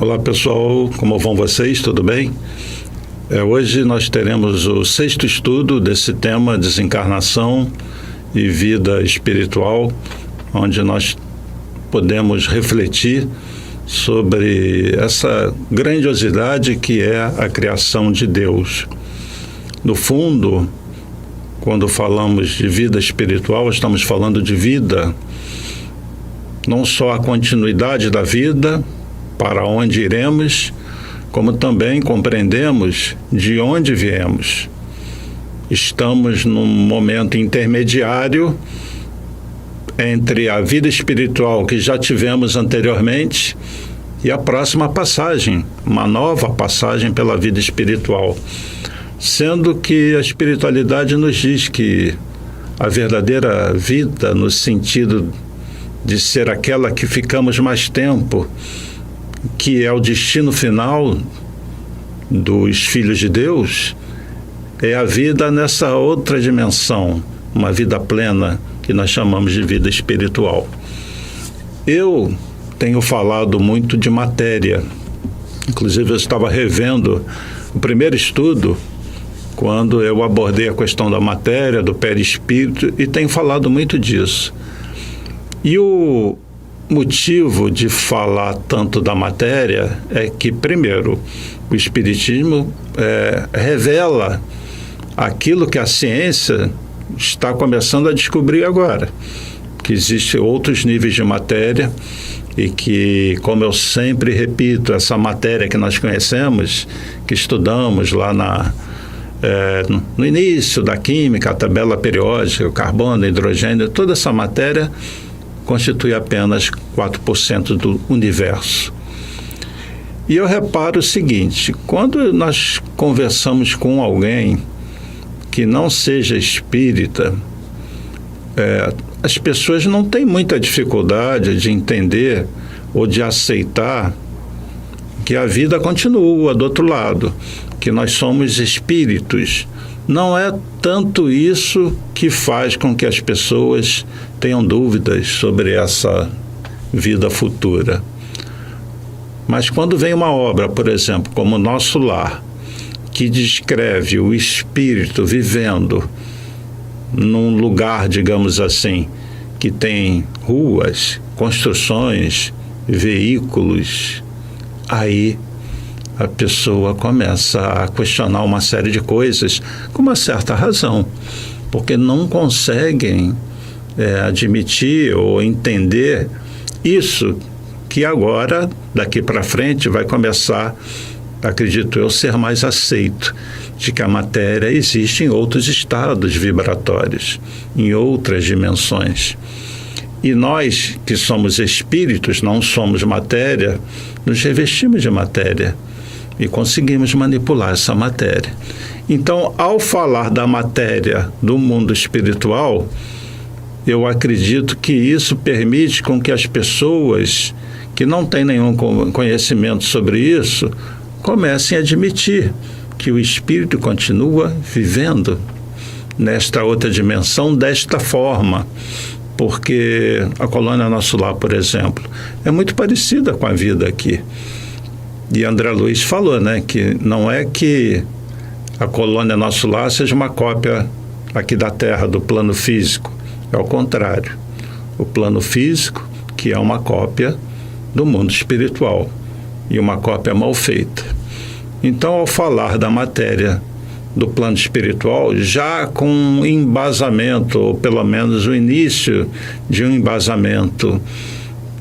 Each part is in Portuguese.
Olá pessoal, como vão vocês? Tudo bem? Hoje nós teremos o 6º estudo desse tema, desencarnação e vida espiritual, onde nós podemos refletir sobre essa grandiosidade que é a criação de Deus. No fundo, quando falamos de vida espiritual, estamos falando de vida, não só a continuidade da vida, para onde iremos, como também compreendemos de onde viemos. Estamos num momento intermediário entre a vida espiritual que já tivemos anteriormente e a próxima passagem, uma nova passagem pela vida espiritual. Sendo que a espiritualidade nos diz que a verdadeira vida, no sentido de ser aquela que ficamos mais tempo, que é o destino final dos filhos de Deus, é a vida nessa outra dimensão, uma vida plena, que nós chamamos de vida espiritual. Eu tenho falado muito de matéria, inclusive eu estava revendo o primeiro estudo, quando eu abordei a questão da matéria, do perispírito, e tenho falado muito disso. E o motivo de falar tanto da matéria é que, primeiro, o Espiritismo revela aquilo que a ciência está começando a descobrir agora, que existem outros níveis de matéria e que, como eu sempre repito, essa matéria que nós conhecemos, que estudamos lá no início da química, a tabela periódica, o carbono, o hidrogênio, toda essa matéria constitui apenas 4% do universo. E eu reparo o seguinte: quando nós conversamos com alguém que não seja espírita, as pessoas não têm muita dificuldade de entender ou de aceitar que a vida continua do outro lado, que nós somos espíritos. Não é tanto isso que faz com que as pessoas tenham dúvidas sobre essa vida futura. Mas quando vem uma obra, por exemplo, como Nosso Lar, que descreve o espírito vivendo num lugar, digamos assim, que tem ruas, construções, veículos, aí a pessoa começa a questionar uma série de coisas com uma certa razão, porque não conseguem admitir ou entender isso que agora, daqui para frente, vai começar, acredito eu, ser mais aceito, de que a matéria existe em outros estados vibratórios, em outras dimensões. E nós, que somos espíritos, não somos matéria, nos revestimos de matéria e conseguimos manipular essa matéria. Então, ao falar da matéria do mundo espiritual, eu acredito que isso permite com que as pessoas que não têm nenhum conhecimento sobre isso comecem a admitir que o espírito continua vivendo nesta outra dimensão desta forma, porque a colônia Nosso Lar, por exemplo, é muito parecida com a vida aqui. E André Luiz falou, que não é que a colônia Nosso Lar seja uma cópia aqui da Terra, do plano físico. É ao contrário. O plano físico, que é uma cópia do mundo espiritual, e uma cópia mal feita. Então, ao falar da matéria do plano espiritual, já com um embasamento, ou pelo menos o início de um embasamento,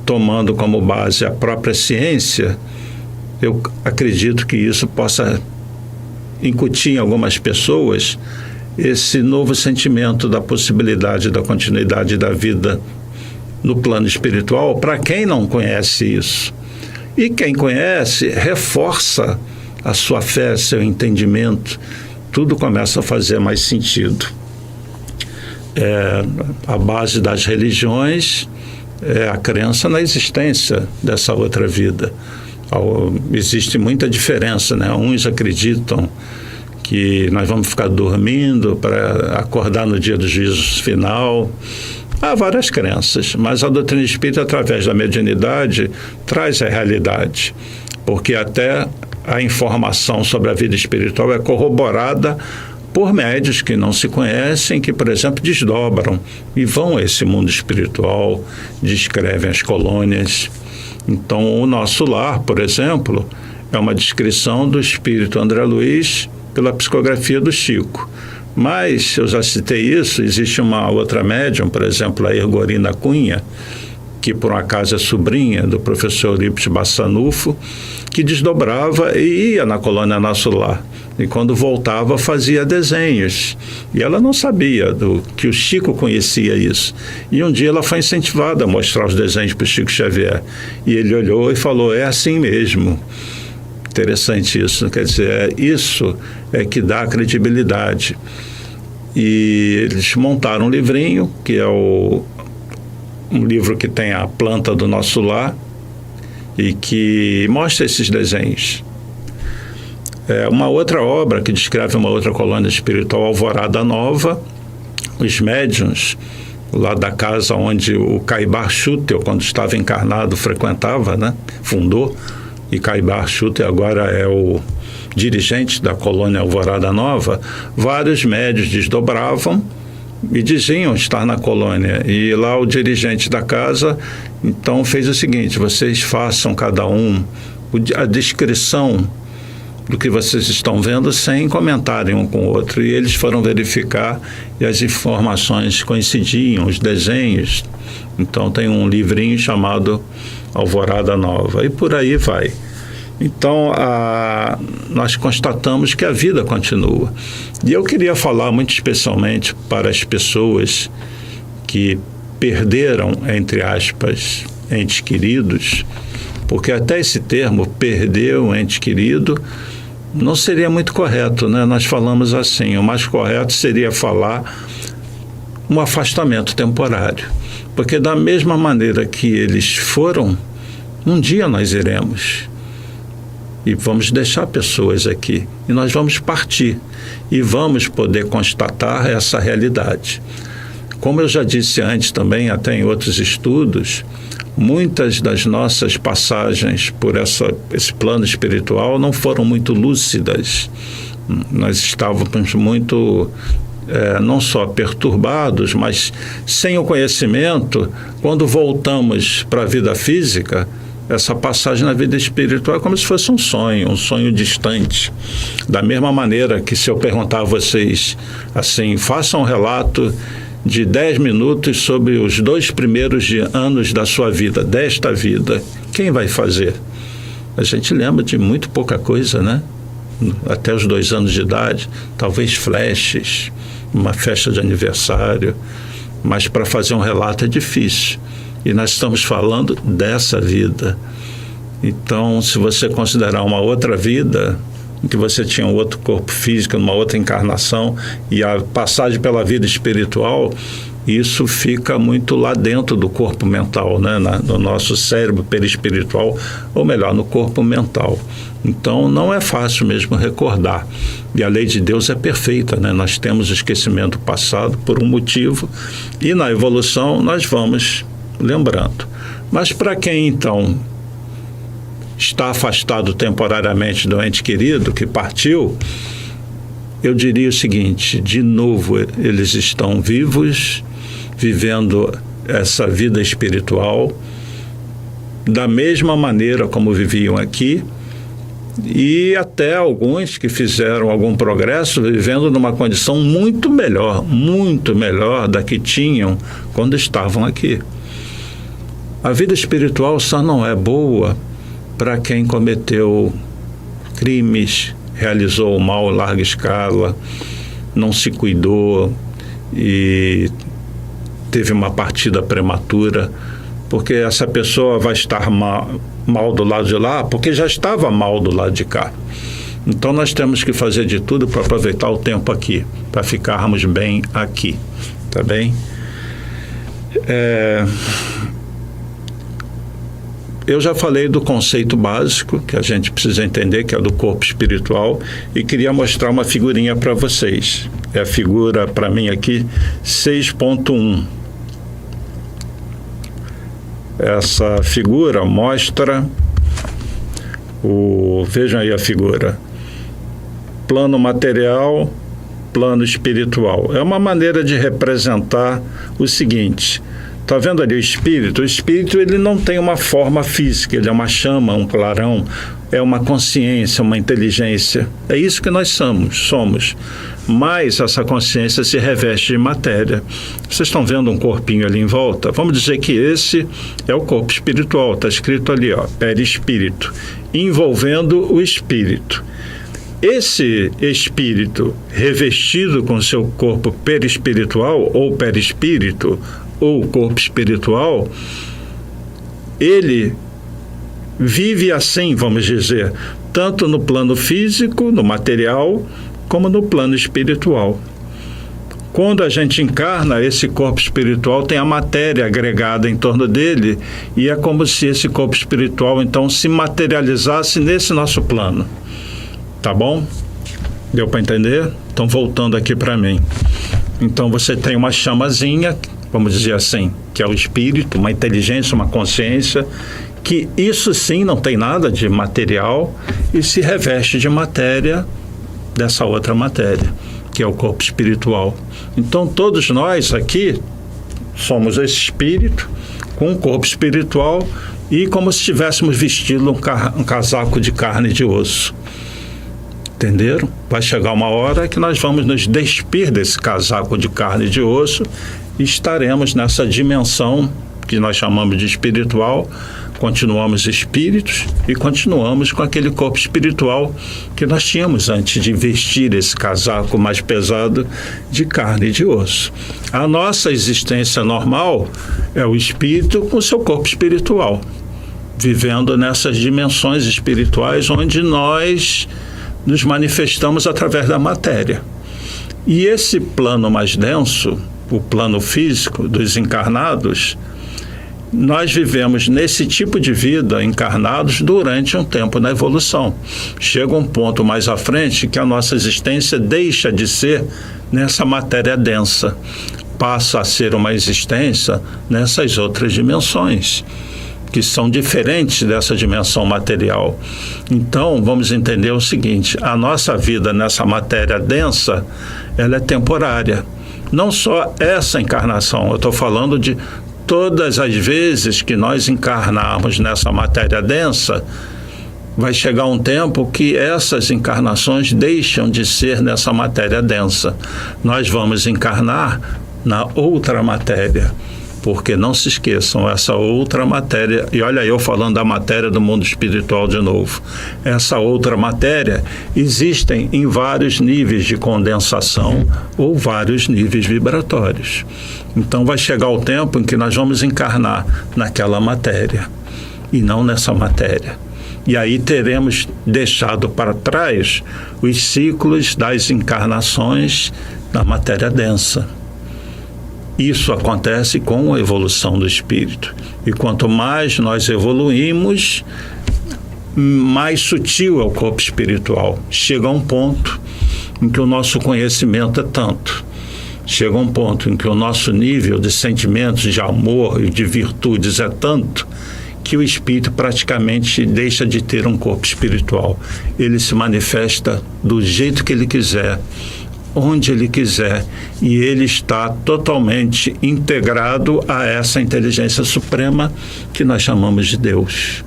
tomando como base a própria ciência, eu acredito que isso possa incutir em algumas pessoas esse novo sentimento da possibilidade da continuidade da vida no plano espiritual, para quem não conhece isso. E quem conhece, reforça a sua fé, seu entendimento, tudo começa a fazer mais sentido. A base das religiões é a crença na existência dessa outra vida. Existe muita diferença, Uns acreditam que nós vamos ficar dormindo para acordar no dia do juízo final. Há várias crenças, mas a doutrina espírita, através da mediunidade, traz a realidade. porque até a informação sobre a vida espiritual é corroborada por médios que não se conhecem, que, por exemplo, desdobram e vão a esse mundo espiritual, descrevem as colônias. Então, o Nosso Lar, por exemplo, é uma descrição do espírito André Luiz pela psicografia do Chico. Mas, eu já citei isso, existe uma outra médium, por exemplo, a Ergorina Cunha, que por um acaso é sobrinha do professor Eurípides Bassanufo, que desdobrava e ia na colônia Nosso Lar. E quando voltava, fazia desenhos. E ela não sabia que o Chico conhecia isso. E um dia ela foi incentivada a mostrar os desenhos para o Chico Xavier. E ele olhou e falou, é assim mesmo. Interessante isso. Quer dizer, isso é que dá credibilidade. E eles montaram um livrinho, que é um livro que tem a planta do Nosso Lar e que mostra esses desenhos. Uma outra obra que descreve uma outra colônia espiritual, Alvorada Nova, os médiuns lá da casa onde o Caibar Schutel, quando estava encarnado, frequentava, né? Fundou, e Caibar Schutel agora é o dirigente da colônia Alvorada Nova. Vários médiuns desdobravam e diziam estar na colônia, e lá o dirigente da casa então fez o seguinte: vocês façam cada um a descrição do que vocês estão vendo sem comentarem um com o outro. E eles foram verificar e as informações coincidiam, os desenhos. Então tem um livrinho chamado Alvorada Nova e por aí vai. Então nós constatamos que a vida continua. E eu queria falar muito especialmente para as pessoas que perderam, entre aspas, entes queridos, porque até esse termo, perder um ente querido, não seria muito correto, né? Nós falamos assim, o mais correto seria falar um afastamento temporário, porque da mesma maneira que eles foram, um dia nós iremos e vamos deixar pessoas aqui e nós vamos partir e vamos poder constatar essa realidade. Como eu já disse antes também, até em outros estudos, muitas das nossas passagens por esse plano espiritual não foram muito lúcidas. Nós estávamos muito, não só perturbados, mas sem o conhecimento. Quando voltamos para a vida física, essa passagem na vida espiritual é como se fosse um sonho distante. Da mesma maneira que se eu perguntar a vocês assim, façam um relato de 10 minutos sobre os 2 primeiros anos da sua vida, desta vida, quem vai fazer? A gente lembra de muito pouca coisa, né? Até os 2 anos de idade, talvez flashes, uma festa de aniversário, mas para fazer um relato é difícil. E nós estamos falando dessa vida. Então, se você considerar uma outra vida, em que você tinha um outro corpo físico, uma outra encarnação, e a passagem pela vida espiritual, isso fica muito lá dentro do corpo mental, né? No nosso cérebro perispiritual, ou melhor, no corpo mental. Então, não é fácil mesmo recordar. E a lei de Deus é perfeita, né? Nós temos o esquecimento passado por um motivo, e na evolução nós vamos lembrando. Mas para quem, então, está afastado temporariamente do ente querido que partiu, eu diria o seguinte: de novo, eles estão vivos, vivendo essa vida espiritual da mesma maneira como viviam aqui, e até alguns que fizeram algum progresso vivendo numa condição muito melhor da que tinham quando estavam aqui. A vida espiritual só não é boa para quem cometeu crimes, realizou o mal em larga escala, não se cuidou e teve uma partida prematura, porque essa pessoa vai estar mal do lado de lá, porque já estava mal do lado de cá. Então nós temos que fazer de tudo para aproveitar o tempo aqui, para ficarmos bem aqui, tá bem? Eu já falei do conceito básico que a gente precisa entender, que é do corpo espiritual, e queria mostrar uma figurinha para vocês. É a figura, para mim aqui, 6.1. Essa figura mostra Vejam aí a figura. Plano material, plano espiritual. É uma maneira de representar o seguinte. Está vendo ali o espírito? O espírito, ele não tem uma forma física, ele é uma chama, um clarão, é uma consciência, uma inteligência. É isso que nós somos. Mas essa consciência se reveste de matéria. Vocês estão vendo um corpinho ali em volta? Vamos dizer que esse é o corpo espiritual. Está escrito ali, perispírito, envolvendo o espírito. Esse espírito revestido com seu corpo perispiritual ou perispírito ou corpo espiritual, ele vive assim, vamos dizer, tanto no plano físico, no material, como no plano espiritual. Quando a gente encarna, esse corpo espiritual tem a matéria agregada em torno dele e é como se esse corpo espiritual, então, se materializasse nesse nosso plano. Tá bom? Deu para entender? Então, voltando aqui para mim. Então, você tem uma chamazinha, vamos dizer assim, que é o espírito, uma inteligência, uma consciência, que isso sim não tem nada de material e se reveste de matéria, dessa outra matéria, que é o corpo espiritual. Então, todos nós aqui somos esse espírito com um corpo espiritual e como se estivéssemos vestindo um casaco de carne e de osso. Entenderam? Vai chegar uma hora que nós vamos nos despir desse casaco de carne e de osso e estaremos nessa dimensão que nós chamamos de espiritual. Continuamos espíritos e continuamos com aquele corpo espiritual que nós tínhamos antes de vestir esse casaco mais pesado de carne e de osso. A nossa existência normal é o espírito com seu corpo espiritual, vivendo nessas dimensões espirituais onde nós nos manifestamos através da matéria. E esse plano mais denso, o plano físico dos encarnados, nós vivemos nesse tipo de vida encarnados durante um tempo na evolução. Chega um ponto mais à frente que a nossa existência deixa de ser nessa matéria densa, passa a ser uma existência nessas outras dimensões, que são diferentes dessa dimensão material. Então, vamos entender o seguinte: a nossa vida nessa matéria densa, ela é temporária. Não só essa encarnação, eu estou falando de todas as vezes que nós encarnarmos nessa matéria densa, vai chegar um tempo que essas encarnações deixam de ser nessa matéria densa. Nós vamos encarnar na outra matéria, porque não se esqueçam, essa outra matéria, e olha eu falando da matéria do mundo espiritual de novo, essa outra matéria existem em vários níveis de condensação ou vários níveis vibratórios. Então vai chegar o tempo em que nós vamos encarnar naquela matéria e não nessa matéria. E aí teremos deixado para trás os ciclos das encarnações da matéria densa. Isso acontece com a evolução do espírito. E quanto mais nós evoluímos, mais sutil é o corpo espiritual. Chega a um ponto em que o nosso conhecimento é tanto. Chega a um ponto em que o nosso nível de sentimentos, de amor e de virtudes é tanto que o espírito praticamente deixa de ter um corpo espiritual. Ele se manifesta do jeito que ele quiser, onde ele quiser, e ele está totalmente integrado a essa inteligência suprema que nós chamamos de Deus.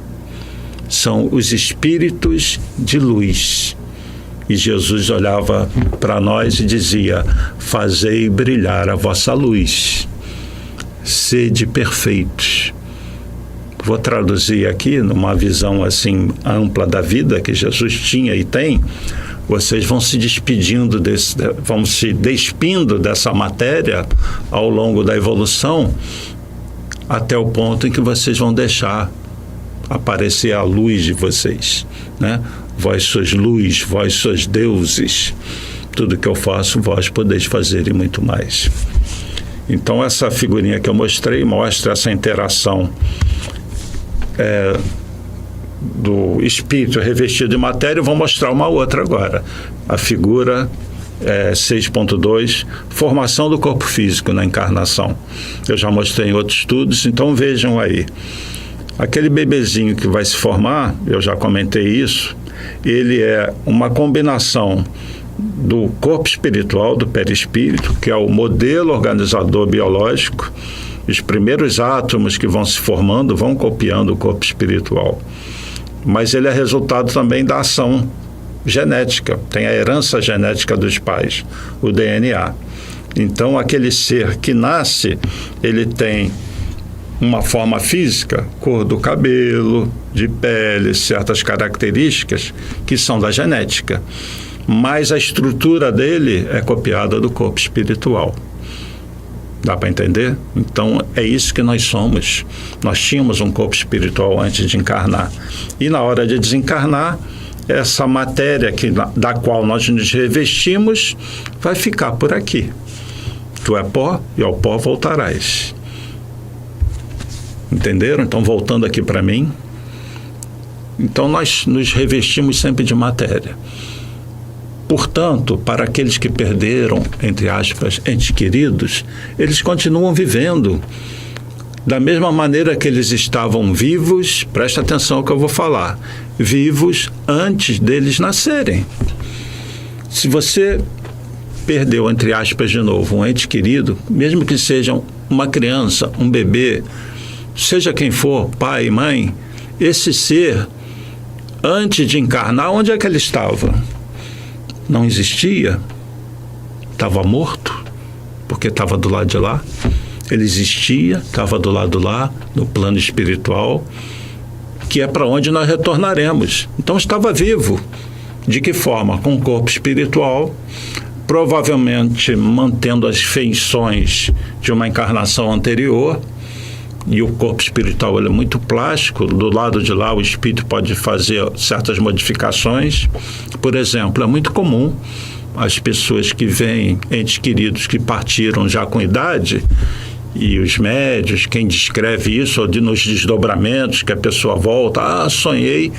São os espíritos de luz. E Jesus olhava para nós e dizia: fazei brilhar a vossa luz, sede perfeitos. Vou traduzir aqui numa visão assim ampla da vida que Jesus tinha e tem. Vocês vão se despindo vão se despindo dessa matéria ao longo da evolução até o ponto em que vocês vão deixar aparecer a luz de vocês, né? Vós sois luz, vós sois deuses. Tudo que eu faço, vós podeis fazer e muito mais. Então essa figurinha que eu mostrei mostra essa interação do espírito revestido de matéria. Eu vou mostrar uma outra agora. A figura 6.2, formação do corpo físico na encarnação. Eu já mostrei em outros estudos, então vejam aí. Aquele bebezinho que vai se formar, eu já comentei isso, ele é uma combinação do corpo espiritual, do perispírito, que é o modelo organizador biológico. Os primeiros átomos que vão se formando vão copiando o corpo espiritual. Mas ele é resultado também da ação genética, tem a herança genética dos pais, o DNA. Então, aquele ser que nasce, ele tem uma forma física, cor do cabelo, de pele, certas características que são da genética. Mas a estrutura dele é copiada do corpo espiritual. Dá para entender? Então, é isso que nós somos. Nós tínhamos um corpo espiritual antes de encarnar. E na hora de desencarnar, essa matéria da qual nós nos revestimos vai ficar por aqui. Tu é pó e ao pó voltarás. Entenderam? Então, voltando aqui para mim. Então, nós nos revestimos sempre de matéria. Portanto, para aqueles que perderam, entre aspas, entes queridos, eles continuam vivendo. Da mesma maneira que eles estavam vivos, presta atenção ao que eu vou falar, vivos antes deles nascerem. Se você perdeu, entre aspas, de novo, um ente querido, mesmo que seja uma criança, um bebê, seja quem for, pai, mãe, esse ser, antes de encarnar, onde é que ele estava? Não existia, estava morto, porque estava do lado de lá. Ele existia, estava do lado de lá, no plano espiritual, que é para onde nós retornaremos. Então estava vivo. De que forma? Com o corpo espiritual, provavelmente mantendo as feições de uma encarnação anterior, e o corpo espiritual ele é muito plástico, do lado de lá o espírito pode fazer certas modificações. Por exemplo, é muito comum as pessoas que veem entes queridos que partiram já com idade, e os médios, quem descreve isso, ou nos desdobramentos que a pessoa volta, sonhei,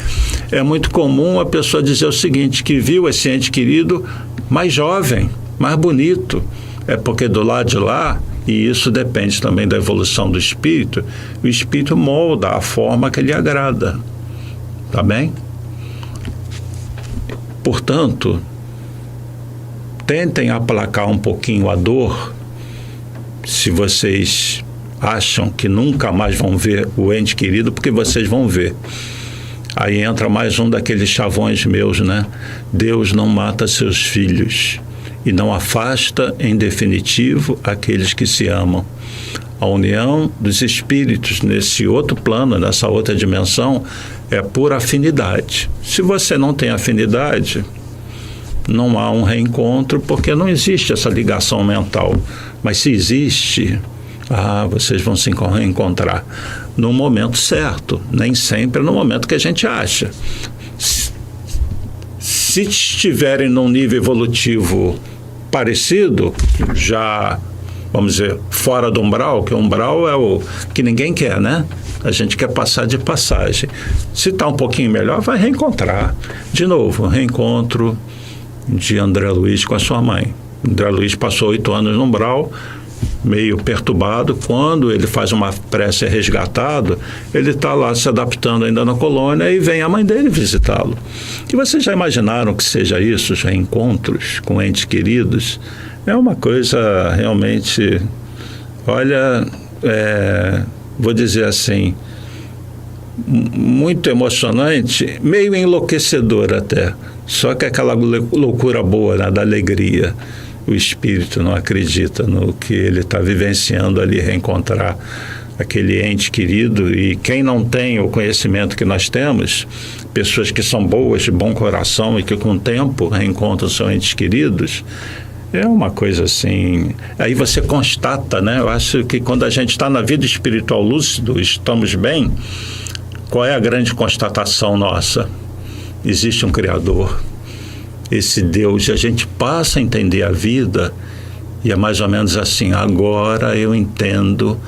é muito comum a pessoa dizer o seguinte, que viu esse ente querido mais jovem, mais bonito. É porque do lado de lá, e isso depende também da evolução do espírito, o espírito molda a forma que lhe agrada. Tá bem? Portanto, tentem aplacar um pouquinho a dor. Se vocês acham que nunca mais vão ver o ente querido, porque vocês vão ver. Aí entra mais um daqueles chavões meus, né? Deus não mata seus filhos e não afasta, em definitivo, aqueles que se amam. A união dos espíritos nesse outro plano, nessa outra dimensão, é por afinidade. Se você não tem afinidade, não há um reencontro, porque não existe essa ligação mental. Mas se existe, vocês vão se reencontrar no momento certo, nem sempre no momento que a gente acha. Se estiverem num nível evolutivo parecido, já, vamos dizer, fora do umbral, que o umbral é o que ninguém quer, né? A gente quer passar de passagem. Se está um pouquinho melhor, vai reencontrar. De novo, reencontro de André Luiz com a sua mãe. André Luiz passou 8 anos no umbral, meio perturbado. Quando ele faz uma prece resgatado, ele está lá se adaptando ainda na colônia e vem a mãe dele visitá-lo. E vocês já imaginaram que seja isso, os reencontros com entes queridos? É uma coisa realmente, olha, vou dizer assim, muito emocionante, meio enlouquecedor até. Só que aquela loucura boa, né, da alegria. O espírito não acredita no que ele está vivenciando ali, reencontrar aquele ente querido. E quem não tem o conhecimento que nós temos, pessoas que são boas, de bom coração e que com o tempo reencontram seus entes queridos, é uma coisa assim. Aí você constata, né? Eu acho que quando a gente está na vida espiritual lúcido, estamos bem, qual é a grande constatação nossa? Existe um Criador. Esse Deus, a gente passa a entender a vida e é mais ou menos assim, agora eu entendo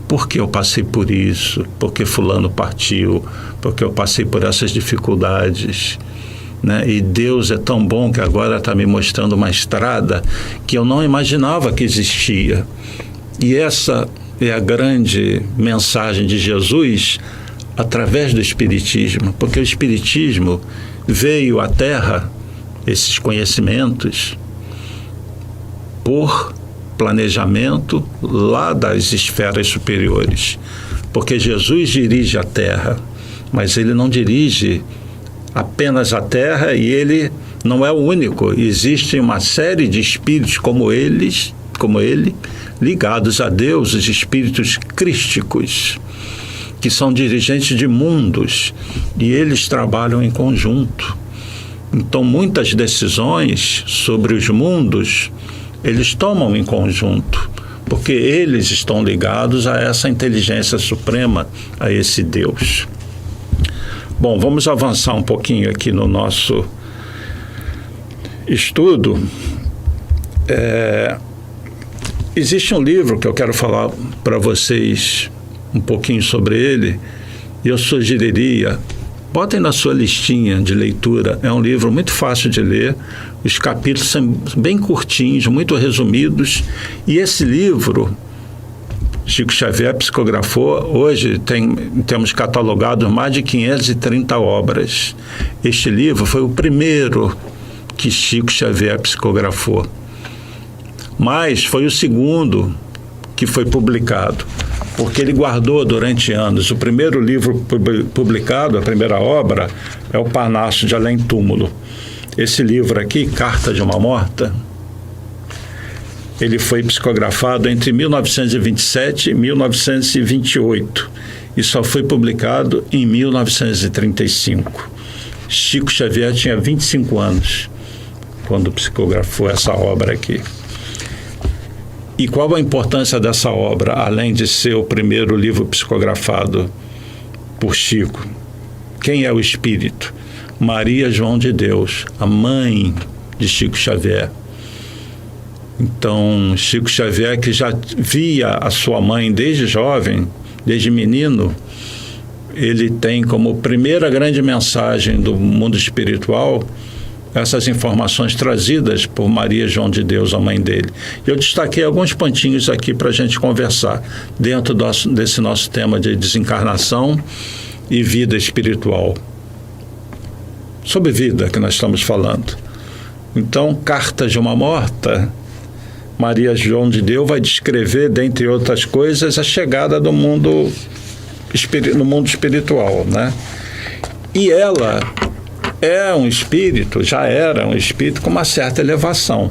porque eu passei por isso, porque fulano partiu, porque eu passei por essas dificuldades, né? E Deus é tão bom que agora está me mostrando uma estrada que eu não imaginava que existia. E essa é a grande mensagem de Jesus através do Espiritismo, porque o Espiritismo veio à Terra, esses conhecimentos, por planejamento lá das esferas superiores. Porque Jesus dirige a Terra, mas ele não dirige apenas a Terra e ele não é o único. Existe uma série de espíritos como ele, ligados a Deus, os espíritos crísticos, que são dirigentes de mundos e eles trabalham em conjunto. Então, muitas decisões sobre os mundos eles tomam em conjunto, porque eles estão ligados a essa inteligência suprema, a esse Deus. Bom, vamos avançar um pouquinho aqui no nosso estudo. Existe um livro que eu quero falar para vocês um pouquinho sobre ele, e eu sugeriria, botem na sua listinha de leitura. É um livro muito fácil de ler, os capítulos são bem curtinhos, muito resumidos, e esse livro, Chico Xavier psicografou, hoje temos catalogado mais de 530 obras. Este livro foi o primeiro que Chico Xavier psicografou, mas foi o segundo que foi publicado, porque ele guardou durante anos. O primeiro livro publicado, a primeira obra, é o Parnaso de Além Túmulo. Esse livro aqui, Carta de uma Morta, ele foi psicografado entre 1927 e 1928 e só foi publicado em 1935. Chico Xavier tinha 25 anos quando psicografou essa obra aqui. E qual a importância dessa obra, além de ser o primeiro livro psicografado por Chico? Quem é o espírito? Maria João de Deus, a mãe de Chico Xavier. Então, Chico Xavier, que já via a sua mãe desde jovem, desde menino, ele tem como primeira grande mensagem do mundo espiritual essas informações trazidas por Maria João de Deus, a mãe dele. Eu destaquei alguns pontinhos aqui para a gente conversar dentro desse nosso tema de desencarnação e vida espiritual. Sobre vida que nós estamos falando. Então, Carta de uma Morta, Maria João de Deus vai descrever, dentre outras coisas, a chegada do mundo no mundo espiritual, né? E ela é um espírito, já era um espírito com uma certa elevação.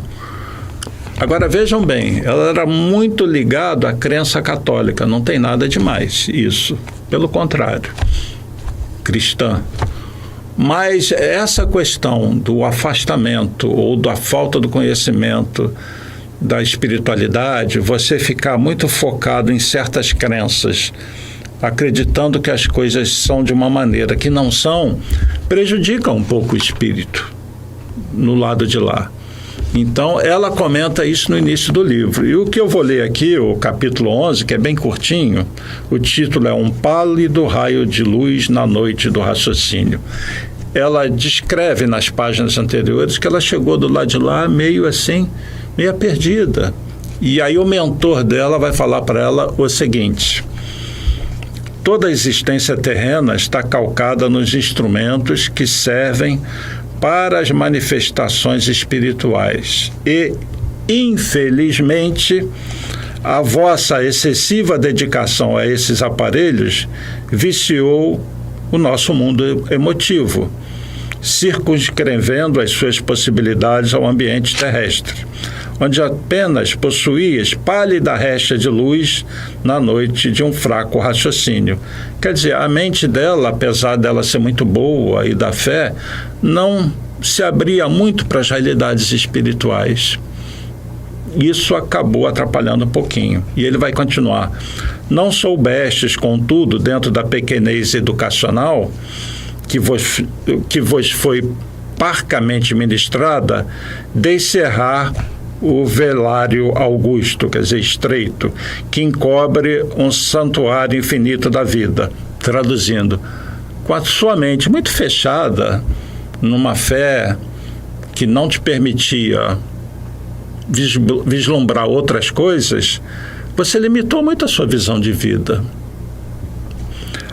Agora, vejam bem, ela era muito ligada à crença católica, não tem nada demais isso, pelo contrário, cristã. Mas essa questão do afastamento ou da falta do conhecimento da espiritualidade, você ficar muito focado em certas crenças, acreditando que as coisas são de uma maneira que não são, prejudica um pouco o espírito no lado de lá. Então, ela comenta isso no início do livro. E o que eu vou ler aqui, o capítulo 11, que é bem curtinho, o título é Um Pálido Raio de Luz na Noite do Raciocínio. Ela descreve nas páginas anteriores que ela chegou do lado de lá meio assim, meio perdida. E aí o mentor dela vai falar para ela o seguinte: toda a existência terrena está calcada nos instrumentos que servem para as manifestações espirituais e, infelizmente, a vossa excessiva dedicação a esses aparelhos viciou o nosso mundo emotivo, circunscrevendo as suas possibilidades ao ambiente terrestre, onde apenas possuías pálida resta de luz na noite de um fraco raciocínio. Quer dizer, a mente dela, apesar dela ser muito boa e da fé, não se abria muito para as realidades espirituais. Isso acabou atrapalhando um pouquinho. E ele vai continuar. Não soubestes, contudo, dentro da pequenez educacional que vos foi parcamente ministrada, descerrar o velário augusto, quer dizer, estreito, que encobre um santuário infinito da vida. Traduzindo, com a sua mente muito fechada, numa fé que não te permitia vislumbrar outras coisas, você limitou muito a sua visão de vida.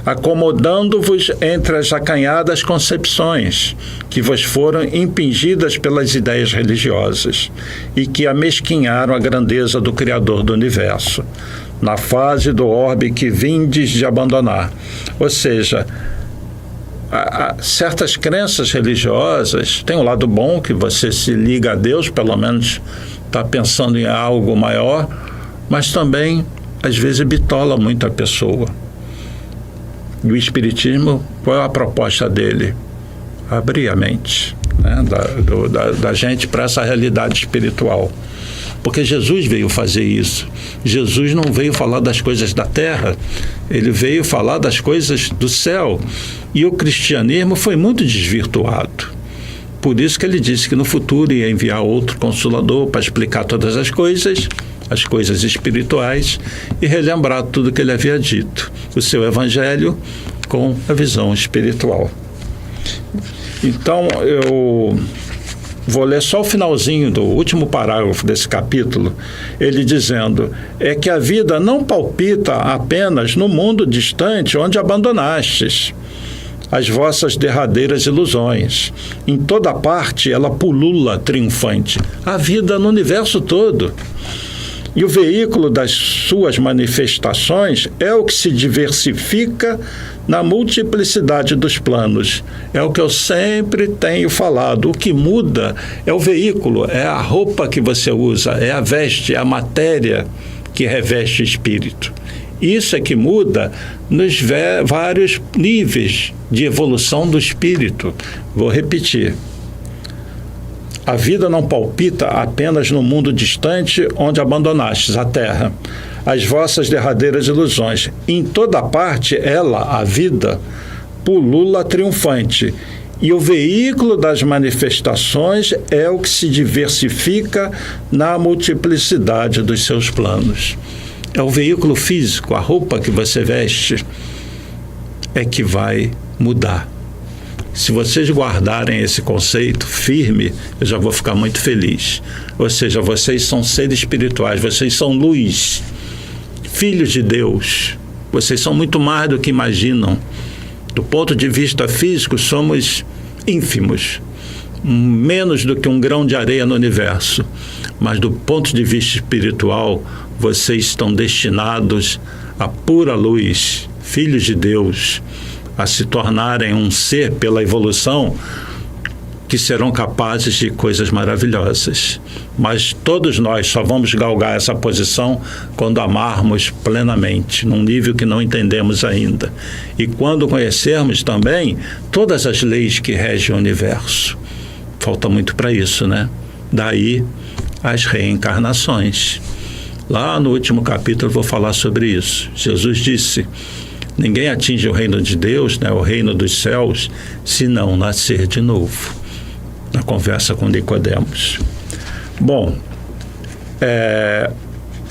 acomodando-vos entre as acanhadas concepções que vos foram impingidas pelas ideias religiosas e que amesquinharam a grandeza do Criador do Universo, na fase do orbe que vindes de abandonar. Ou seja, certas crenças religiosas têm um lado bom, que você se liga a Deus, pelo menos está pensando em algo maior, mas também, às vezes, bitola muito a pessoa. E o Espiritismo, qual é a proposta dele? Abrir a mente, né, da gente para essa realidade espiritual. Porque Jesus veio fazer isso. Jesus não veio falar das coisas da terra, ele veio falar das coisas do céu. E o cristianismo foi muito desvirtuado. Por isso que ele disse que no futuro ia enviar outro consolador para explicar todas as coisas espirituais, e relembrar tudo que ele havia dito. O seu evangelho com a visão espiritual. Então, eu vou ler só o finalzinho do último parágrafo desse capítulo, ele dizendo: é que a vida não palpita apenas no mundo distante onde abandonastes as vossas derradeiras ilusões. Em toda parte ela pulula triunfante. A vida no universo todo. E o veículo das suas manifestações é o que se diversifica na multiplicidade dos planos. É o que eu sempre tenho falado. O que muda é o veículo, é a roupa que você usa, é a veste, é a matéria que reveste o espírito. Isso é que muda nos vários níveis de evolução do espírito. Vou repetir. A vida não palpita apenas no mundo distante onde abandonastes a terra as vossas derradeiras ilusões. Em toda parte ela, a vida, pulula triunfante, e o veículo das manifestações é o que se diversifica na multiplicidade dos seus planos. É o veículo físico, a roupa que você veste, é que vai mudar. Se vocês guardarem esse conceito firme, eu já vou ficar muito feliz. Ou seja, vocês são seres espirituais, vocês são luz, filhos de Deus. Vocês são muito mais do que imaginam. Do ponto de vista físico, somos ínfimos, menos do que um grão de areia no universo. Mas do ponto de vista espiritual, vocês estão destinados à pura luz, filhos de Deus, a se tornarem um ser pela evolução que serão capazes de coisas maravilhosas. Mas todos nós só vamos galgar essa posição quando amarmos plenamente, num nível que não entendemos ainda. E quando conhecermos também todas as leis que regem o universo. Falta muito para isso, né? Daí as reencarnações. Lá no último capítulo eu vou falar sobre isso. Jesus disse: ninguém atinge o reino de Deus, né, o reino dos céus, se não nascer de novo. Na conversa com Nicodemos. Bom,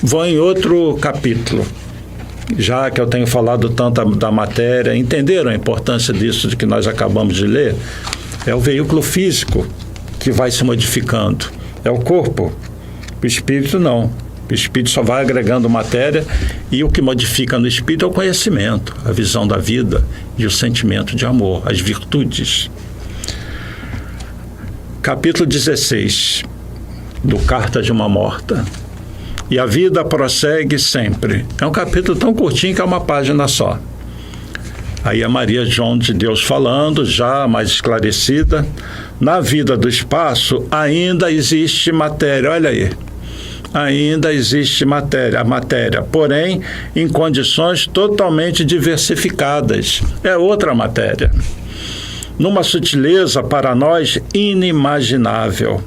vou em outro capítulo. Já que eu tenho falado tanto da matéria, entenderam a importância disso de que nós acabamos de ler? É o veículo físico que vai se modificando. É o corpo. O espírito não. O espírito só vai agregando matéria, e o que modifica no espírito é o conhecimento, a visão da vida e o sentimento de amor, as virtudes. Capítulo 16 do Carta de uma Morta. E a vida prossegue sempre. É um capítulo tão curtinho que é uma página só. Aí a Maria João de Deus falando, já mais esclarecida: na vida do espaço ainda existe matéria. Olha aí. Ainda existe matéria, a matéria, porém, em condições totalmente diversificadas. É outra matéria. Numa sutileza para nós inimaginável,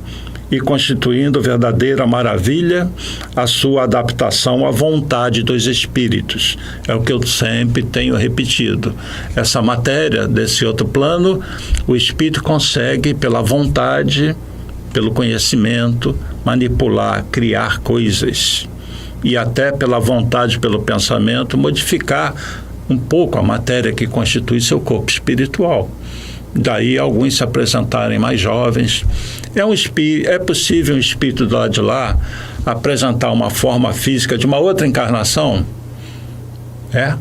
e constituindo verdadeira maravilha a sua adaptação à vontade dos espíritos. É o que eu sempre tenho repetido. Essa matéria desse outro plano, o espírito consegue, pela vontade, pelo conhecimento, manipular, criar coisas, e até pela vontade, pelo pensamento, modificar um pouco a matéria que constitui seu corpo espiritual. Daí alguns se apresentarem mais jovens. É possível um espírito do lado de lá apresentar uma forma física de uma outra encarnação? É.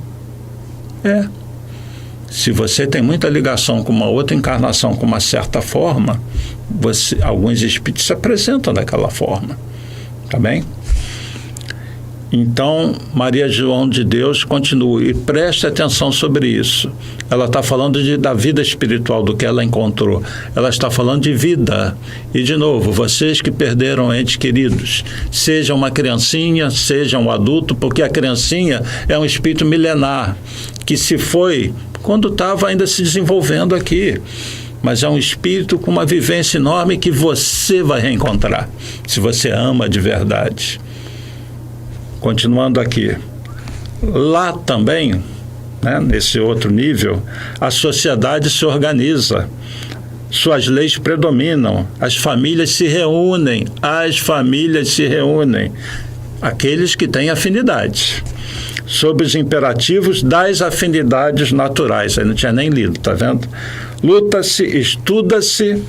Se você tem muita ligação com uma outra encarnação, com uma certa forma, alguns espíritos se apresentam daquela forma. Tá bem? Então, Maria João de Deus continua, e preste atenção sobre isso. Ela está falando da vida espiritual, do que ela encontrou. Ela está falando de vida. E, de novo, vocês que perderam entes queridos, seja uma criancinha, seja um adulto, porque a criancinha é um espírito milenar, que se foi quando estava ainda se desenvolvendo aqui. Mas é um espírito com uma vivência enorme que você vai reencontrar, se você ama de verdade. Continuando aqui, lá também, né, nesse outro nível, a sociedade se organiza, suas leis predominam, as famílias se reúnem, aqueles que têm afinidade, sob os imperativos das afinidades naturais. Aí não tinha nem lido, tá vendo? Luta-se, estuda-se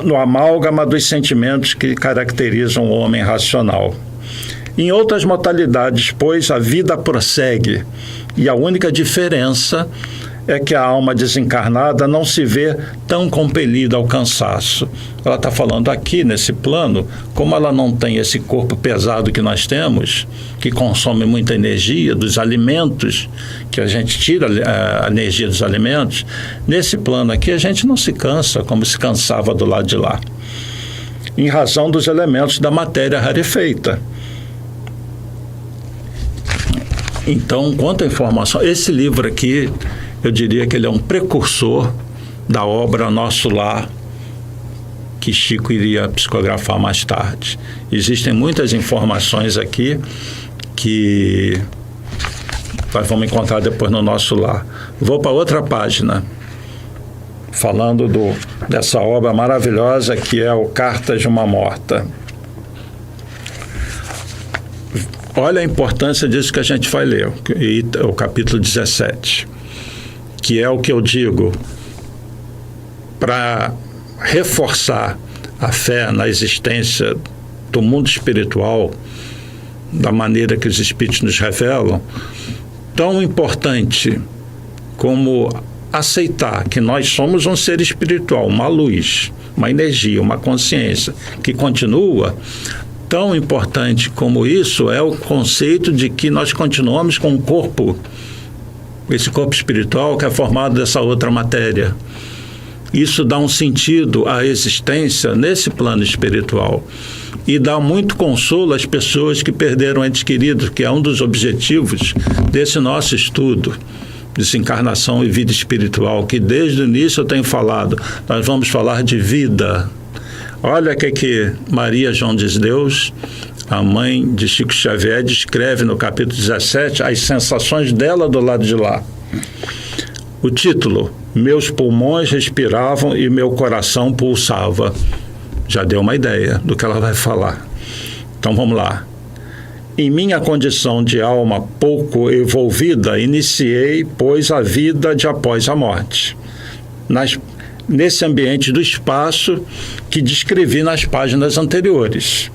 no amálgama dos sentimentos que caracterizam o homem racional. Em outras modalidades, pois, a vida prossegue, e a única diferença é que a alma desencarnada não se vê tão compelida ao cansaço. Ela está falando aqui, nesse plano, como ela não tem esse corpo pesado que nós temos, que consome muita energia dos alimentos, que a gente tira a energia dos alimentos, nesse plano aqui a gente não se cansa como se cansava do lado de lá, em razão dos elementos da matéria rarefeita. Então, quanto à informação, esse livro aqui, eu diria que ele é um precursor da obra Nosso Lar, que Chico iria psicografar mais tarde. Existem muitas informações aqui que nós vamos encontrar depois no Nosso Lar. Vou para outra página, falando dessa obra maravilhosa que é o Cartas de uma Morta. Olha a importância disso que a gente vai ler, o capítulo 17, que é o que eu digo, para reforçar a fé na existência do mundo espiritual, da maneira que os espíritos nos revelam, tão importante como aceitar que nós somos um ser espiritual, uma luz, uma energia, uma consciência que continua. Tão importante como isso é o conceito de que nós continuamos com um corpo, esse corpo espiritual que é formado dessa outra matéria. Isso dá um sentido à existência nesse plano espiritual e dá muito consolo às pessoas que perderam entes queridos, que é um dos objetivos desse nosso estudo, desencarnação e vida espiritual, que desde o início eu tenho falado, nós vamos falar de vida. Olha o que Maria João de Deus, a mãe de Chico Xavier, descreve no capítulo 17 as sensações dela do lado de lá. O título, Meus pulmões respiravam e meu coração pulsava. Já deu uma ideia do que ela vai falar. Então vamos lá. Em minha condição de alma pouco evolvida, iniciei, pois, a vida de após a morte. Nesse ambiente do espaço que descrevi nas páginas anteriores.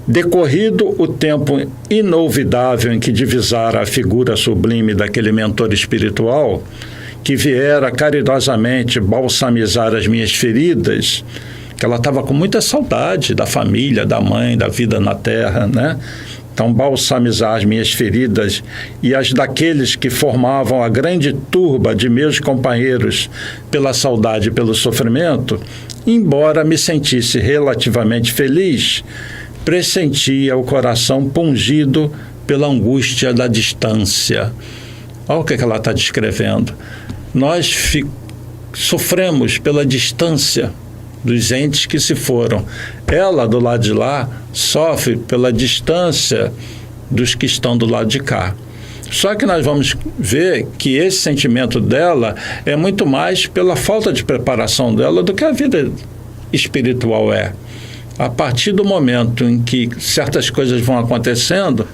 Decorrido o tempo inolvidável em que divisara a figura sublime daquele mentor espiritual, que viera caridosamente balsamizar as minhas feridas, que ela estava com muita saudade da família, da mãe, da vida na terra, né? Então, balsamizar as minhas feridas e as daqueles que formavam a grande turba de meus companheiros pela saudade e pelo sofrimento, embora me sentisse relativamente feliz, pressentia o coração pungido pela angústia da distância. Olha o que ela está descrevendo. Nós sofremos pela distância dos entes que se foram. Ela, do lado de lá, sofre pela distância dos que estão do lado de cá. Só que nós vamos ver que esse sentimento dela é muito mais pela falta de preparação dela do que a vida espiritual é. A partir do momento em que certas coisas vão acontecendo,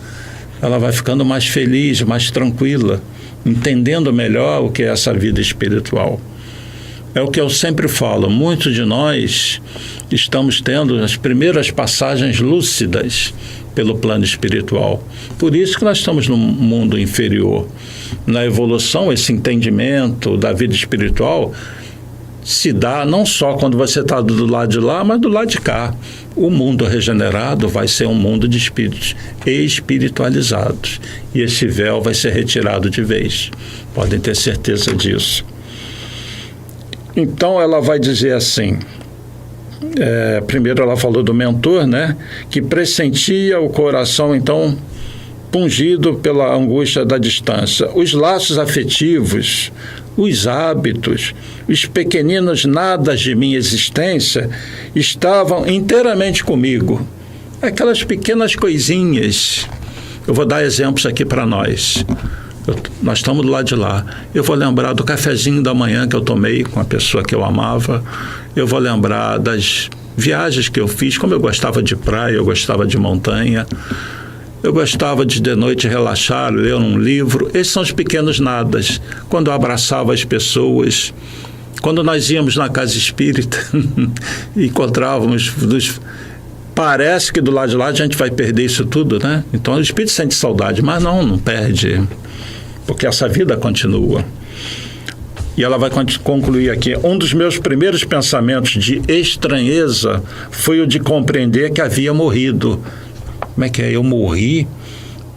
ela vai ficando mais feliz, mais tranquila, entendendo melhor o que é essa vida espiritual. É o que eu sempre falo, muitos de nós estamos tendo as primeiras passagens lúcidas pelo plano espiritual. Por isso que nós estamos no mundo inferior. Na evolução, esse entendimento da vida espiritual se dá não só quando você está do lado de lá, mas do lado de cá. O mundo regenerado vai ser um mundo de espíritos espiritualizados. E esse véu vai ser retirado de vez. Podem ter certeza disso. Então ela vai dizer assim, primeiro ela falou do mentor, né, que pressentia o coração, então, pungido pela angústia da distância. Os laços afetivos, os hábitos, os pequeninos nadas de minha existência estavam inteiramente comigo. Aquelas pequenas coisinhas. Eu vou dar exemplos aqui para nós. Nós estamos do lado de lá. Eu vou lembrar do cafezinho da manhã que eu tomei com a pessoa que eu amava. Eu vou lembrar das viagens que eu fiz, como eu gostava de praia, eu gostava de montanha. Eu gostava de noite relaxar, ler um livro. Esses são os pequenos nadas. Quando eu abraçava as pessoas, quando nós íamos na casa espírita, encontrávamos... Parece que do lado de lá a gente vai perder isso tudo, né? Então o espírito sente saudade, mas não perde, porque essa vida continua. E ela vai concluir aqui: um dos meus primeiros pensamentos de estranheza foi o de compreender que havia morrido. Como é que é? Eu morri?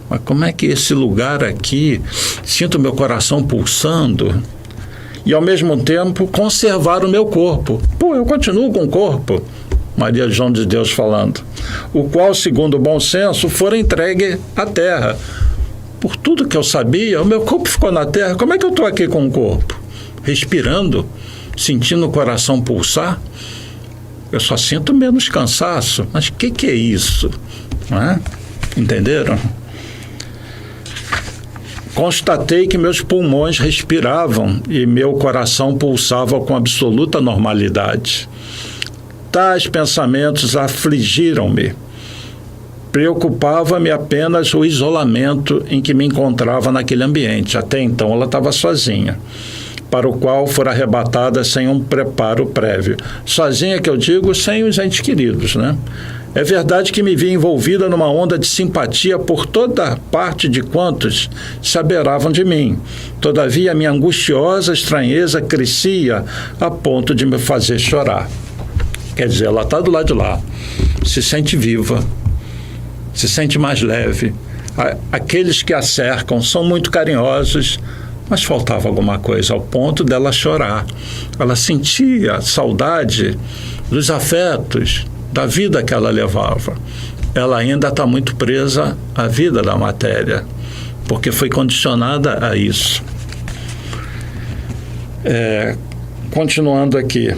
Mas como é que esse lugar aqui, sinto meu coração pulsando e ao mesmo tempo conservar o meu corpo? Pô, eu continuo com o corpo. Maria João de Deus falando, o qual, segundo o bom senso, fora entregue à terra. Por tudo que eu sabia, o meu corpo ficou na terra. Como é que eu estou aqui com o corpo? Respirando, sentindo o coração pulsar? Eu só sinto menos cansaço. Mas o que é isso? Não é? Entenderam? Constatei que meus pulmões respiravam e meu coração pulsava com absoluta normalidade. Tais pensamentos afligiram-me. Preocupava-me apenas o isolamento em que me encontrava naquele ambiente. Até então ela estava sozinha, para o qual fora arrebatada sem um preparo prévio. Sozinha, que eu digo, sem os entes queridos, né? É verdade que me vi envolvida numa onda de simpatia por toda parte de quantos se aberavam de mim. Todavia, minha angustiosa estranheza crescia a ponto de me fazer chorar. Quer dizer, ela está do lado de lá, se sente viva, se sente mais leve. Aqueles que a cercam são muito carinhosos, mas faltava alguma coisa, ao ponto dela chorar. Ela sentia saudade dos afetos, da vida que ela levava. Ela ainda está muito presa à vida da matéria, porque foi condicionada a isso. Continuando aqui.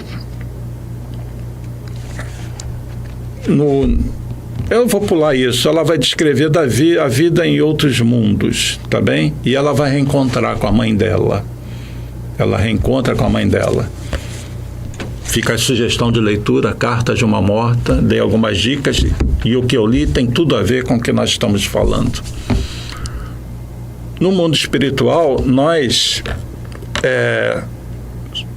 Eu vou pular isso. Ela vai descrever a vida em outros mundos, tá bem? E ela vai reencontrar com a mãe dela. Ela reencontra com a mãe dela. Fica a sugestão de leitura, Carta de uma Morta. Dei algumas dicas e o que eu li tem tudo a ver com o que nós estamos falando. No mundo espiritual, nós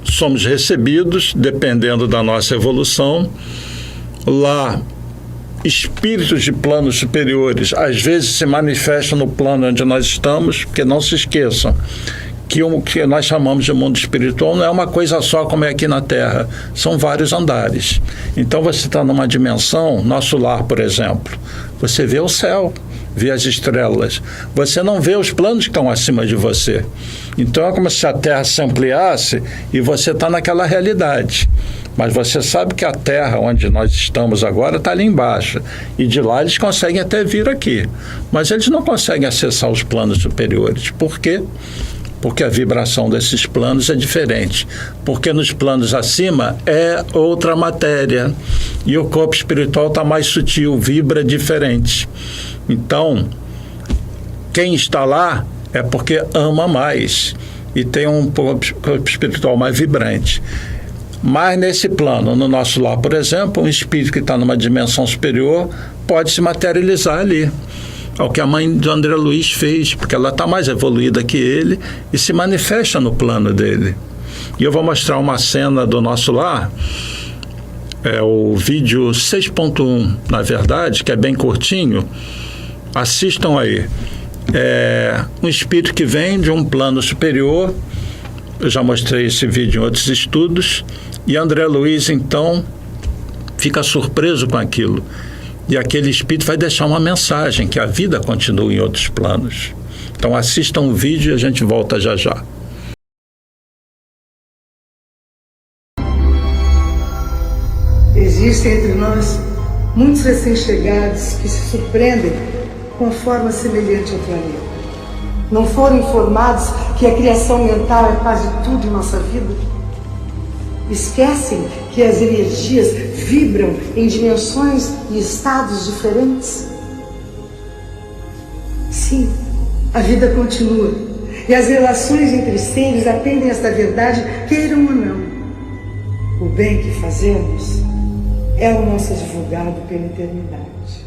somos recebidos, dependendo da nossa evolução. Lá, espíritos de planos superiores às vezes se manifestam no plano onde nós estamos, porque não se esqueçam que o que nós chamamos de mundo espiritual não é uma coisa só como é aqui na Terra, são vários andares. Então você está numa dimensão, nosso lar, por exemplo, você vê o céu, vê as estrelas, você não vê os planos que estão acima de você. Então é como se a Terra se ampliasse e você está naquela realidade. Mas você sabe que a Terra, onde nós estamos agora, está ali embaixo. E de lá eles conseguem até vir aqui. Mas eles não conseguem acessar os planos superiores. Por quê? Porque a vibração desses planos é diferente. Porque nos planos acima é outra matéria. E o corpo espiritual está mais sutil, vibra diferente. Então, quem está lá é porque ama mais. E tem um corpo espiritual mais vibrante. Mas nesse plano, no nosso lar, por exemplo, um espírito que está numa dimensão superior pode se materializar ali. É o que a mãe de André Luiz fez, porque ela está mais evoluída que ele e se manifesta no plano dele. E eu vou mostrar uma cena do nosso lar É o vídeo 6.1, na verdade, que é bem curtinho. Assistam aí. É um espírito que vem de um plano superior. Eu já mostrei esse vídeo em outros estudos. E André Luiz, então, fica surpreso com aquilo. E aquele espírito vai deixar uma mensagem, que a vida continua em outros planos. Então assistam o vídeo e a gente volta já já. Existem entre nós muitos recém-chegados que se surpreendem com a forma semelhante ao planeta. Não foram informados que a criação mental é quase tudo em nossa vida? Esquecem que as energias vibram em dimensões e estados diferentes? Sim, a vida continua. E as relações entre seres atendem esta verdade, queiram ou não. O bem que fazemos é o nosso advogado pela eternidade.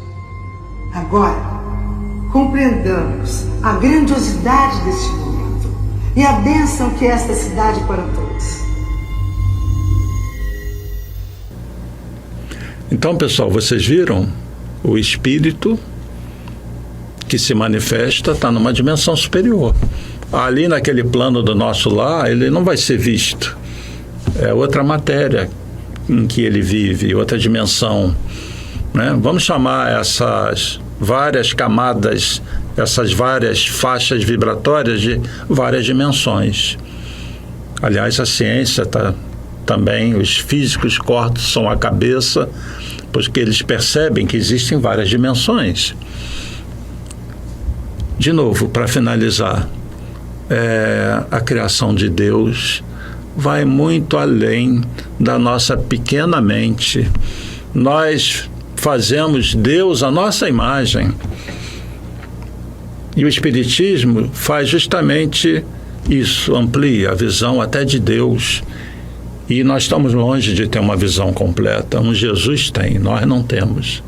Agora, compreendamos a grandiosidade deste momento e a bênção que é esta cidade para todos. Então, pessoal, vocês viram? O espírito que se manifesta está numa dimensão superior. Ali naquele plano do nosso lar, ele não vai ser visto. É outra matéria em que ele vive, outra dimensão, né? Vamos chamar essas várias camadas, essas várias faixas vibratórias de várias dimensões. Aliás, a ciência também, os físicos cortam a cabeça, porque eles percebem que existem várias dimensões. De novo, para finalizar, a criação de Deus vai muito além da nossa pequena mente. Nós fazemos Deus à nossa imagem. E o Espiritismo faz justamente isso, amplia a visão até de Deus. E nós estamos longe de ter uma visão completa. Um Jesus tem, nós não temos.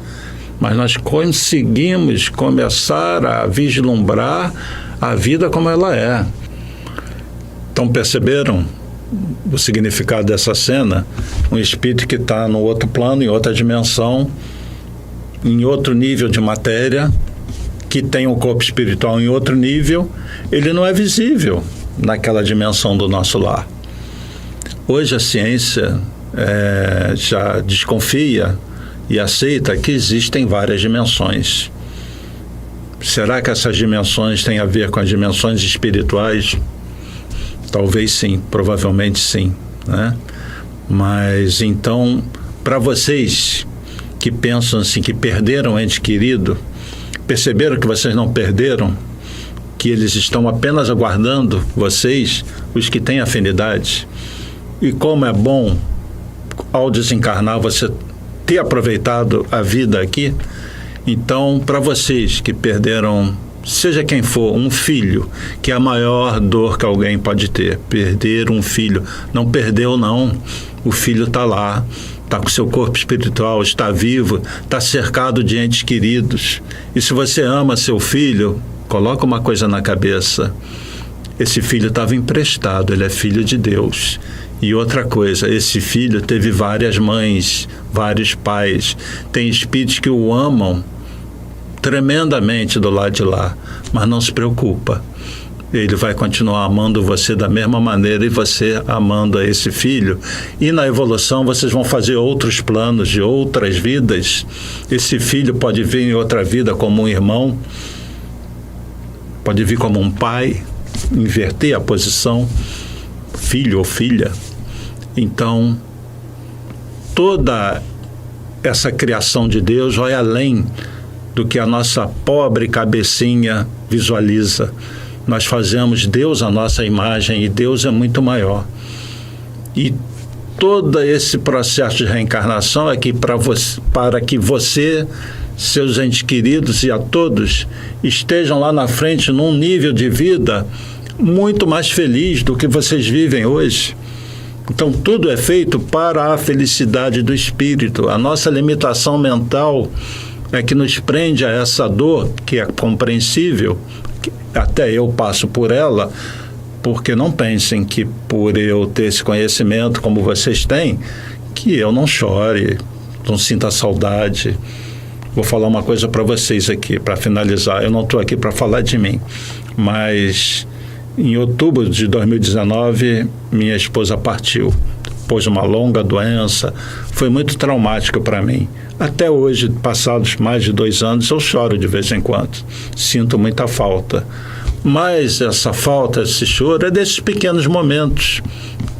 Mas nós conseguimos começar a vislumbrar a vida como ela é. Então, perceberam o significado dessa cena? Um espírito que está no outro plano, em outra dimensão, em outro nível de matéria, que tem um corpo espiritual em outro nível, ele não é visível naquela dimensão do nosso lar. Hoje a ciência já desconfia e aceita que existem várias dimensões. Será que essas dimensões têm a ver com as dimensões espirituais? Talvez sim, provavelmente sim, né? Mas então, para vocês que pensam assim, que perderam o ente querido, perceberam que vocês não perderam, que eles estão apenas aguardando vocês, os que têm afinidade. E como é bom, ao desencarnar, você ter aproveitado a vida aqui. Então, para vocês que perderam, seja quem for, um filho, que é a maior dor que alguém pode ter, perder um filho. Não perdeu, não. O filho está lá, está com seu corpo espiritual, está vivo, está cercado de entes queridos. E se você ama seu filho, coloca uma coisa na cabeça. Esse filho estava emprestado, ele é filho de Deus. E outra coisa, esse filho teve várias mães, vários pais. Tem espíritos que o amam tremendamente do lado de lá, mas não se preocupa. Ele vai continuar amando você da mesma maneira e você amando a esse filho. E na evolução vocês vão fazer outros planos de outras vidas. Esse filho pode vir em outra vida como um irmão, pode vir como um pai, inverter a posição, filho ou filha. Então, toda essa criação de Deus vai além do que a nossa pobre cabecinha visualiza. Nós fazemos Deus à nossa imagem e Deus é muito maior. E todo esse processo de reencarnação é que para que você, seus entes queridos e a todos estejam lá na frente num nível de vida muito mais feliz do que vocês vivem hoje. Então, tudo é feito para a felicidade do espírito. A nossa limitação mental é que nos prende a essa dor, que é compreensível, que até eu passo por ela, porque não pensem que por eu ter esse conhecimento como vocês têm, que eu não chore, não sinta saudade. Vou falar uma coisa para vocês aqui, para finalizar. Eu não estou aqui para falar de mim, mas em outubro de 2019, minha esposa partiu. Depois de uma longa doença, foi muito traumático para mim. Até hoje, passados mais de 2 anos, eu choro de vez em quando. Sinto muita falta. Mas essa falta, esse choro, é desses pequenos momentos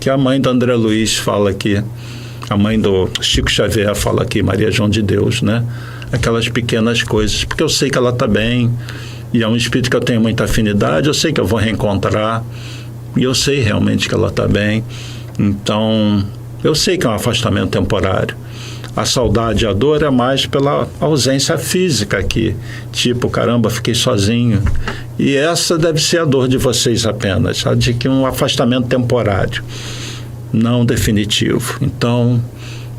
que a mãe do André Luiz fala aqui. A mãe do Chico Xavier fala aqui, Maria João de Deus, né? Aquelas pequenas coisas, porque eu sei que ela está bem, e é um espírito que eu tenho muita afinidade, eu sei que eu vou reencontrar, e eu sei realmente que ela está bem. Então, eu sei que é um afastamento temporário. A saudade e a dor é mais pela ausência física aqui, tipo, caramba, fiquei sozinho. E essa deve ser a dor de vocês apenas, a de que um afastamento temporário, não definitivo. Então,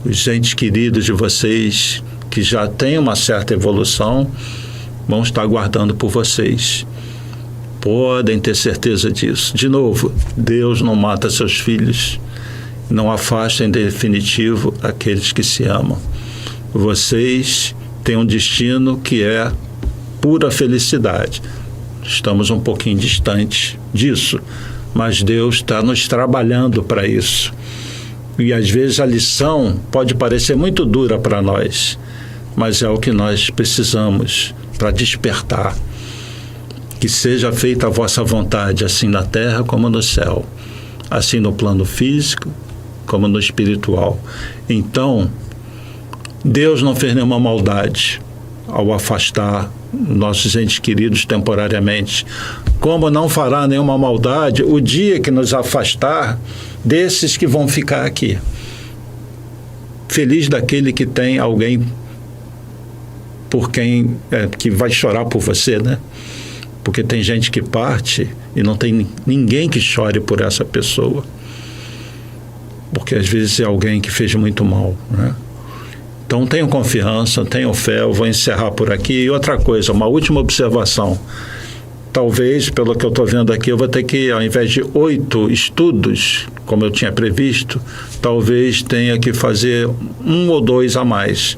os entes queridos de vocês que já têm uma certa evolução vão estar aguardando por vocês. Podem ter certeza disso. De novo, Deus não mata seus filhos, não afasta em definitivo aqueles que se amam. Vocês têm um destino que é pura felicidade. Estamos um pouquinho distantes disso, mas Deus está nos trabalhando para isso. E às vezes a lição pode parecer muito dura para nós, mas é o que nós precisamos para despertar. Que seja feita a vossa vontade, assim na terra como no céu, assim no plano físico como no espiritual. Então, Deus não fez nenhuma maldade ao afastar nossos entes queridos temporariamente, como não fará nenhuma maldade o dia que nos afastar desses que vão ficar aqui. Feliz daquele que tem alguém por quem que vai chorar por você, né? Porque tem gente que parte e não tem ninguém que chore por essa pessoa, porque às vezes é alguém que fez muito mal, né? Então tenham confiança, tenham fé. Eu vou encerrar por aqui. E outra coisa, uma última observação. Talvez, pelo que eu estou vendo aqui, eu vou ter que, ao invés de 8 estudos, como eu tinha previsto, talvez tenha que fazer 1 ou 2 a mais,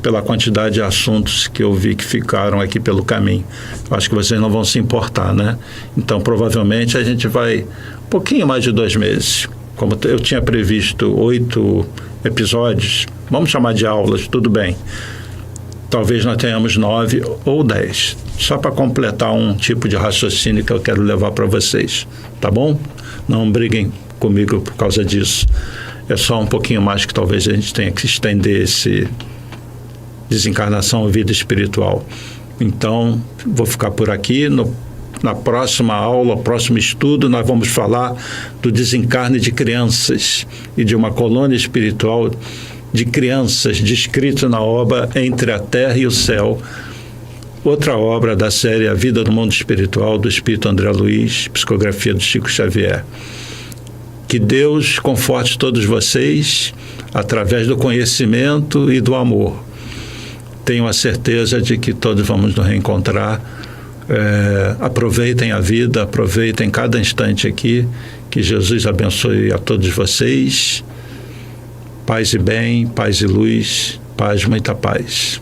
pela quantidade de assuntos que eu vi que ficaram aqui pelo caminho. Eu acho que vocês não vão se importar, né? Então, provavelmente, a gente vai um pouquinho mais de 2 meses. Como eu tinha previsto 8 episódios, vamos chamar de aulas, tudo bem. Talvez nós tenhamos 9 ou 10, só para completar um tipo de raciocínio que eu quero levar para vocês, tá bom? Não briguem comigo por causa disso. É só um pouquinho mais que talvez a gente tenha que estender esse desencarnação à vida espiritual. Então, vou ficar por aqui. Na próxima aula, próximo estudo, nós vamos falar do desencarne de crianças e de uma colônia espiritual de crianças descrito na obra Entre a Terra e o Céu, outra obra da série A Vida no Mundo Espiritual, do Espírito André Luiz, psicografia do Chico Xavier. Que Deus conforte todos vocês através do conhecimento e do amor. Tenho a certeza de que todos vamos nos reencontrar. Aproveitem a vida, aproveitem cada instante aqui. Que Jesus abençoe a todos vocês. Paz e bem, paz e luz, paz, muita paz.